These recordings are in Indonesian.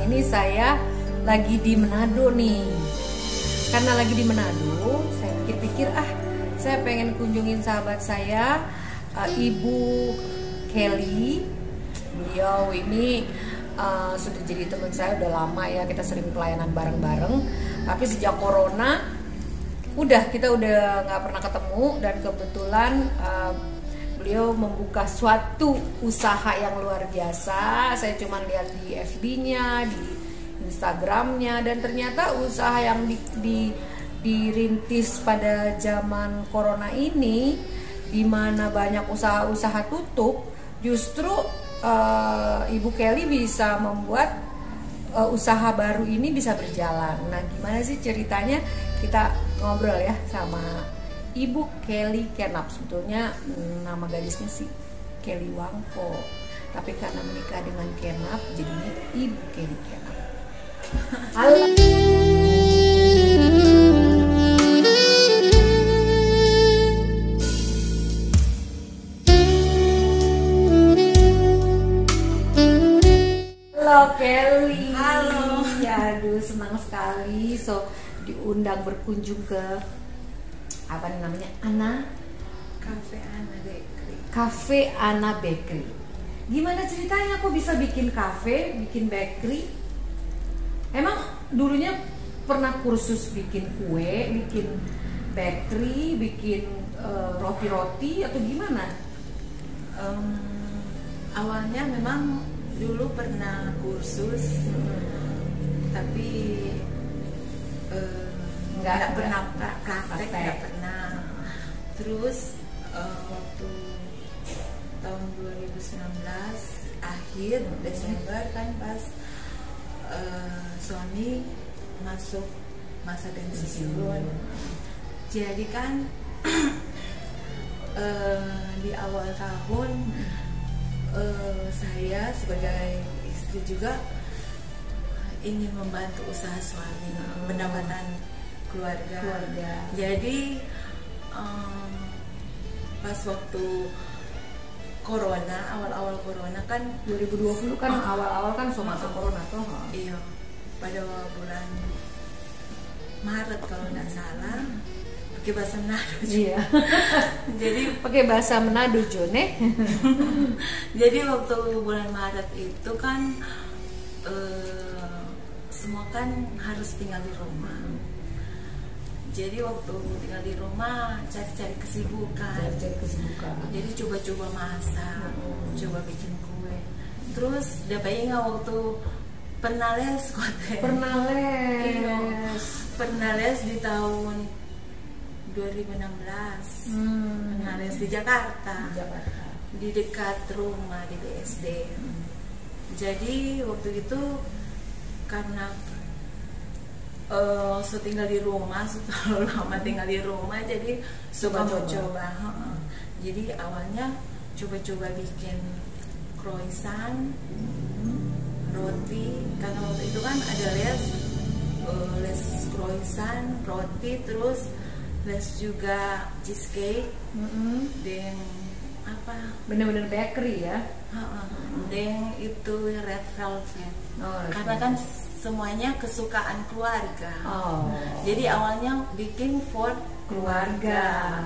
ini saya lagi di Manado nih. Karena lagi di Manado, saya pikir-pikir saya pengen kunjungin sahabat saya, Ibu Kelly. Beliau ini sudah jadi teman saya udah lama ya, kita sering pelayanan bareng-bareng. Tapi sejak corona, kita udah nggak pernah ketemu, dan kebetulan beliau membuka suatu usaha yang luar biasa. Saya cuma lihat di FB-nya, di Instagram-nya, dan ternyata usaha yang dirintis pada zaman corona ini, di mana banyak usaha-usaha tutup, justru Ibu Kelly bisa membuat usaha baru ini bisa berjalan. Nah, gimana sih ceritanya? Kita ngobrol ya sama Ibu Kelly Kenap. Sebetulnya nama gadisnya sih Kelly Wangpo, tapi karena menikah dengan Kenap, jadinya Ibu Kelly Kenap. Halo. Halo Kelly. Halo. Ya, aduh senang sekali diundang berkunjung ke apa namanya, Cafe Ana Bakery. Cafe Ana Bakery. Gimana ceritanya kok bisa bikin cafe, bikin bakery? Emang dulunya pernah kursus bikin kue, bikin bakery, bikin roti-roti atau gimana? Awalnya memang dulu pernah kursus, tapi nggak pernah praktek, nggak pernah. Terus waktu tahun 2019 akhir Desember kan pas Sony masuk masa pensiun, jadi kan di awal tahun saya sebagai istri juga ingin membantu usaha suami, pendapatan keluarga. Jadi pas waktu corona, awal-awal corona kan 2020 kan awal-awal kan masuk corona tuh. Iya, pada bulan Maret kalau nggak salah, pakai bahasa Manado. Iya. Jadi pakai bahasa Manado Jone. Jadi waktu bulan Maret itu kan semua kan harus tinggal di rumah. Jadi waktu tinggal di rumah cari-cari kesibukan. Jadi coba-coba masak, coba bikin kue. Terus dapat ingat waktu pernah les kote. Pernah les di tahun 2016. Pernah les di Jakarta. Di dekat rumah di BSD. Jadi waktu itu karena tinggal di rumah, terlalu lama tinggal di rumah, jadi suka coba. Jadi awalnya coba-coba bikin croissant, roti, karena waktu itu kan ada les croissant, roti, terus les juga cheesecake, dan apa? Bener-bener bakery ya? Dan itu red velvet. Karena kan semuanya kesukaan keluarga. Jadi awalnya bikin for keluarga.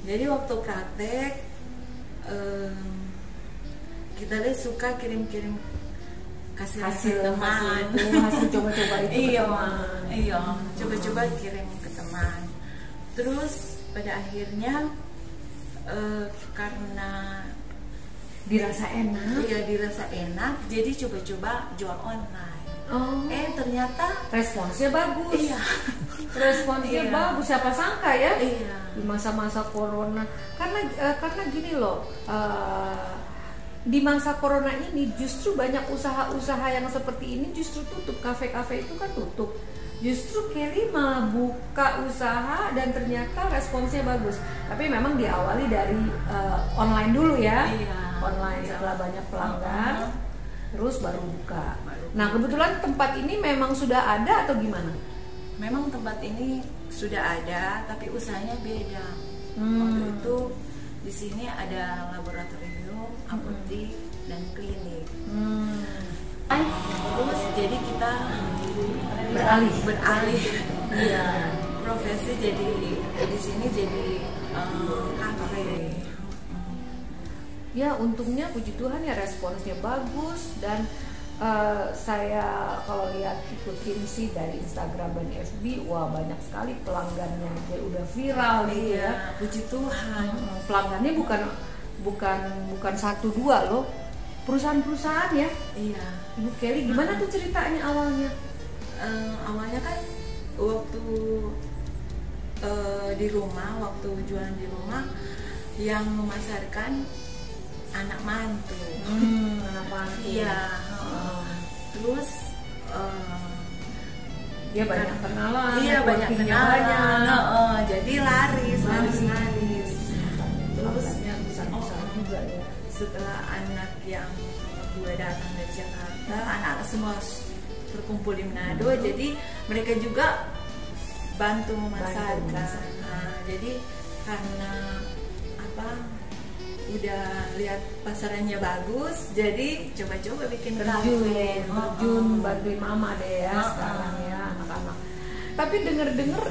Jadi waktu praktek kita deh suka kirim-kirim hasil teman, hasil coba-coba itu ke teman. Iya, coba-coba kirim ke teman. Terus pada akhirnya karena dirasa enak, jadi coba-coba jual online. Ternyata responsnya bagus. Iya. Responsnya bagus, siapa sangka ya? Iya. Di masa-masa corona. Karena gini loh, di masa corona ini justru banyak usaha-usaha yang seperti ini justru tutup. Kafe-kafe itu kan tutup. Justru Kelly malah buka usaha dan ternyata responsnya bagus. Tapi memang diawali dari online dulu ya. Online setelah banyak pelanggan, terus baru buka. Nah, kebetulan tempat ini memang sudah ada atau gimana? Memang tempat ini sudah ada, tapi usahanya beda. Waktu itu di sini ada laboratorium, apotek, dan klinik. Terus jadi kita beralih Iya. profesi, jadi di sini jadi kafe. Ya untungnya puji Tuhan ya responsnya bagus, dan saya kalau lihat ikutin sih dari Instagram dan FB, wah banyak sekali pelanggannya, kayak udah viral gitu ya. Puji Tuhan. Pelanggannya bukan 1-2 loh, perusahaan-perusahaan ya. Iya. Ibu Kelly, gimana tuh ceritanya awalnya? Awalnya kan waktu di rumah, waktu jualan di rumah, yang memasarkan anak mantu. Anak mantu. Iya. Terus dia banyak kenalan. Iya, banyak kenalan. Jadi laris. Terus besar juga ya. Setelah anak yang dua datang dari Jakarta, anak-anak semua terkumpul di Manado, jadi mereka juga bantu memasarkan. Nah, jadi karena udah lihat pasarannya bagus, jadi coba-coba bikin terjun bantuin mama deh ya sekarang ya anak-anak. Tapi denger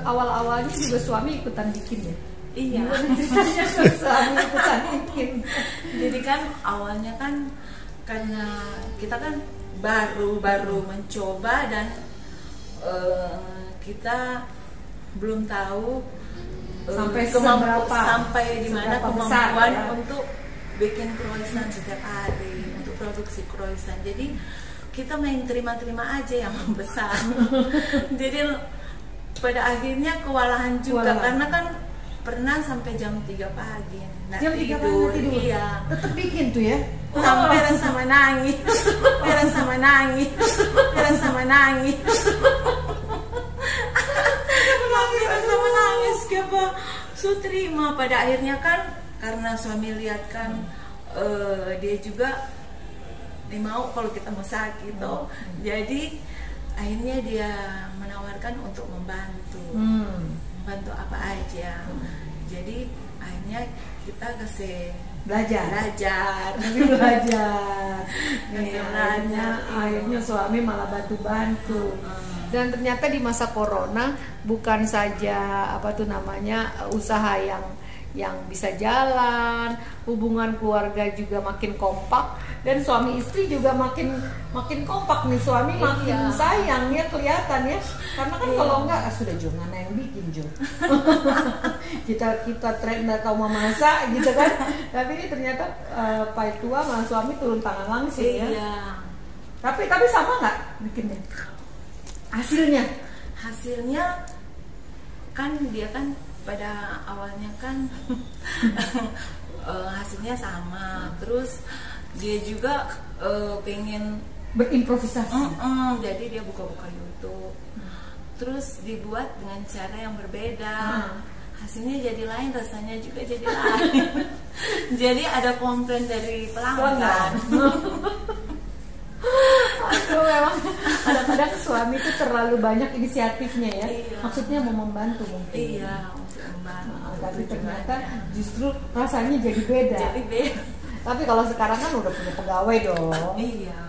awal-awalnya juga suami ikutan bikin ya. Iya. Ceritanya suami ikutan bikin. Jadi kan awalnya kan karena kita kan baru mencoba, dan kita belum tahu sampai di mana kemampuan ya, untuk bikin croissant setiap hari, untuk produksi croissant. Jadi kita main terima-terima aja yang besar. Jadi pada akhirnya kewalahan juga, karena kan pernah sampai jam 3 pagi. Jam 3 pagi tidur. Iya. Tetap bikin tuh ya. Sampai rasa menangis. Terima. Pada akhirnya kan karena suami lihat kan dia juga mau kalau kita mau sakit toh. Jadi akhirnya dia menawarkan untuk membantu apa aja. Jadi akhirnya kita kasih belajar. Akhirnya suami malah bantu-bantu. Dan ternyata di masa corona bukan saja usaha yang bisa jalan, hubungan keluarga juga makin kompak, dan suami istri juga makin kompak nih. Suami makin sayang ya, kelihatan ya, karena kan kalau enggak sudah Jo mana yang bikin Jo. kita tren nggak tahu memasak gitu kan, tapi ini ternyata pai tua malah suami turun tangan langsung ya. Tapi sama nggak bikinnya? Hasilnya kan dia kan pada awalnya kan hasilnya sama, terus dia juga pengen berimprovisasi. Jadi dia buka-buka YouTube, terus dibuat dengan cara yang berbeda. Hasilnya jadi lain, rasanya juga jadi lain. Jadi ada komplain dari pelanggan. Aduh, memang kadang-kadang suami itu terlalu banyak inisiatifnya ya. Maksudnya mau membantu mungkin. Iya, untuk membantu. Tapi ternyata justru rasanya jadi beda. Tapi kalau sekarang kan udah punya pegawai dong. Iya.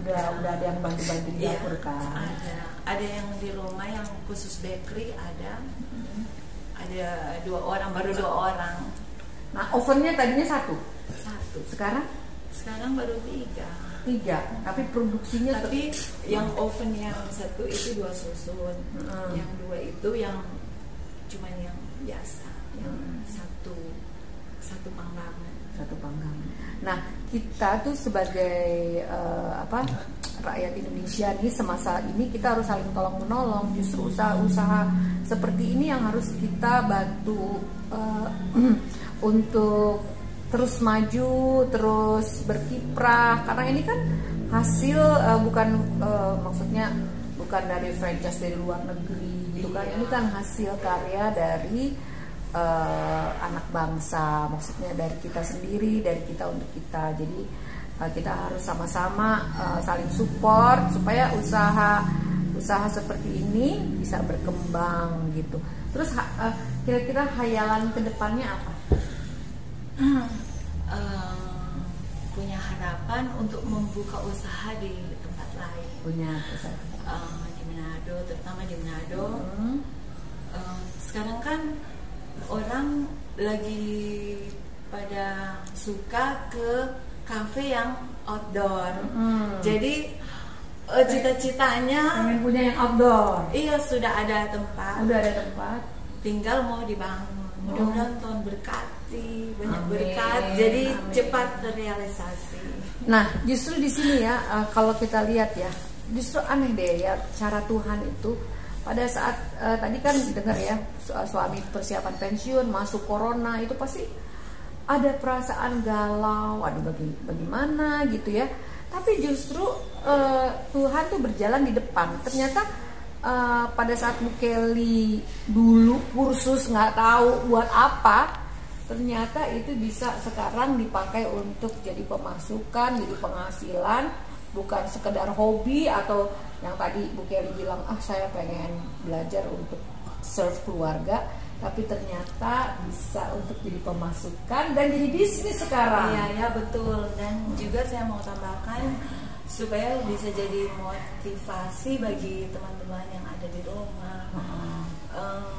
Udah ada yang bantu-bantu di dapur kan. Ada yang di rumah yang khusus bakery ada 2 orang, baru 2 orang. Nah, ovennya tadinya 1. Sekarang baru 3. Tapi produksinya yang oven yang 1 itu 2 susun, yang 2 itu yang cuman yang biasa, yang satu panggang. Nah, kita tuh sebagai rakyat Indonesia nih, semasa ini kita harus saling tolong menolong. Justru usaha-usaha seperti ini yang harus kita bantu untuk terus maju, terus berkiprah, karena ini kan hasil maksudnya bukan dari franchise dari luar negeri gitu kan. Ini kan hasil karya dari anak bangsa, maksudnya dari kita sendiri, dari kita untuk kita. Jadi kita harus sama-sama saling support supaya usaha seperti ini bisa berkembang gitu. Terus kira-kira hayalan kedepannya apa? punya harapan untuk membuka usaha di tempat lain. Punya usaha di Manado, terutama di Manado. Sekarang kan orang lagi pada suka ke kafe yang outdoor. Jadi cita-citanya pengen punya yang outdoor. Iya, sudah ada tempat. Udah ada tempat. Tinggal mau dibangun. Mudah-mudahan Tuhan berkati, banyak berkat, Amin. jadi Amin. cepat terrealisasi. Nah, justru di sini ya, kalau kita lihat ya, justru aneh deh ya cara Tuhan itu. Pada saat tadi kan dengar ya, suami persiapan pensiun, masuk corona, itu pasti ada perasaan galau, aduh bagaimana gitu ya. Tapi justru Tuhan tuh berjalan di depan. Ternyata pada saat Bu Kelly dulu kursus nggak tahu buat apa, ternyata itu bisa sekarang dipakai untuk jadi pemasukan, jadi penghasilan, bukan sekedar hobi atau yang tadi Bu Kelly bilang saya pengen belajar untuk serve keluarga, tapi ternyata bisa untuk jadi pemasukan dan jadi bisnis sekarang. Iya ya, betul. Dan juga saya mau tambahkan supaya bisa jadi motivasi bagi teman-teman yang ada di rumah,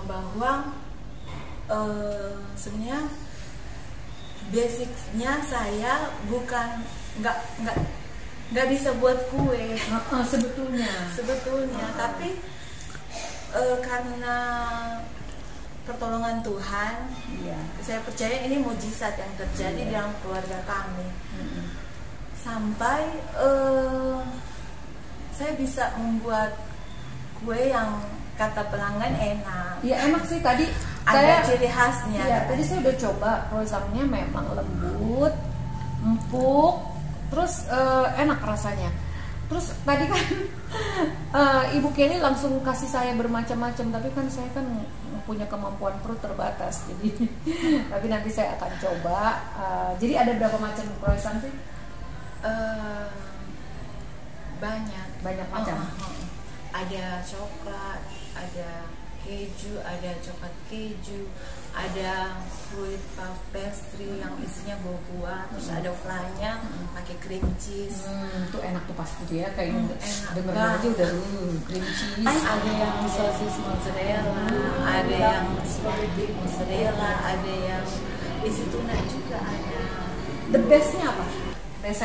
bahwa sebenarnya basicnya saya bukan nggak bisa buat kue sebetulnya, tapi karena pertolongan Tuhan, saya percaya ini mujizat yang terjadi dalam keluarga kami. Sampai saya bisa membuat kue yang kata pelanggan enak. Iya enak sih, tadi ada ciri khasnya. Iya, tadi saya udah coba, croissantnya memang lembut, empuk, terus enak rasanya. Terus tadi kan Ibu Kelly langsung kasih saya bermacam-macam, tapi kan saya kan punya kemampuan perut terbatas, jadi tapi nanti saya akan coba. Jadi ada berapa macam croissant sih? Banyak macam. Ada coklat, ada keju, ada coklat keju, ada fruit puff pastry yang isinya buah-buah, terus ada flannya pakai cream cheese. Itu enak tuh pasti ya, kayaknya dengerin banget. aja udah cream cheese. Ada yang sosis mozzarella, ada yang spaghetti mozzarella, ada yang isi tuna juga ada. The bestnya apa?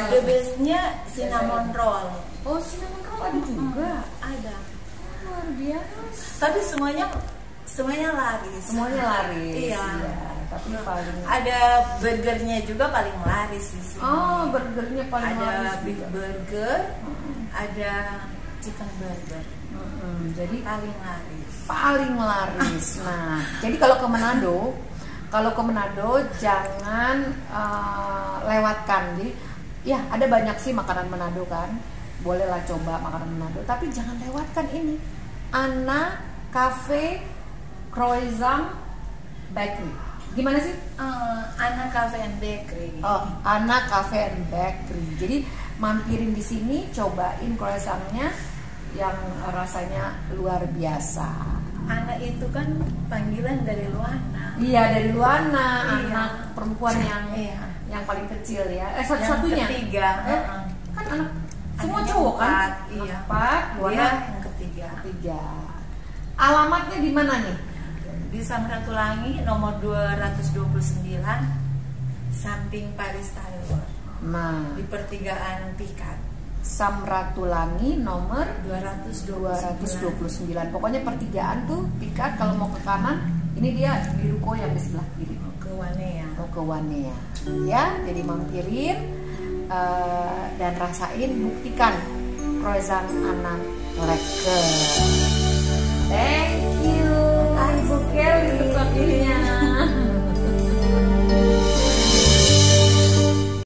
The bestnya cinnamon roll. Oh, cinnamon roll ada juga. Ada. Luar biasa. Tapi semuanya laris. Semuanya laris. Iya. Tapi paling ada burgernya juga paling laris di sini. Oh, burgernya paling laris. Ada beef burger, ada chicken burger. Jadi paling laris. Paling laris. Nah, jadi kalau ke Manado jangan lewatkan. Jadi ya ada banyak sih makanan Manado kan. Bolehlah coba makanan Manado, tapi jangan lewatkan ini. Anna Cafe Croissant Bakery. Gimana sih? Anna Cafe and Bakery. Oh, Anna Cafe and Bakery. Jadi mampirin di sini, cobain croissantnya yang rasanya luar biasa. Anna itu kan panggilan dari Luana. Iya, dari Luana, Iya. anak perempuan yang paling kecil ya. Satu-satunya. Yang ketiga. Kan anak semua Anaknya cowok kan? 4, iya. 4, Luana Dia yang ketiga. 3. Alamatnya di mana nih? Di Samratulangi nomor 229 samping Paris Taylor. Nah, Di pertigaan Pikat. Samratulangi nomor 229. Pokoknya pertigaan tuh Pikat, kalau mau ke kanan ini dia di ruko yang di sebelah kiri. Ke Wanea. Ke Wanea. Ya, jadi mampirin dan rasain, buktikan croissant Anna Lek.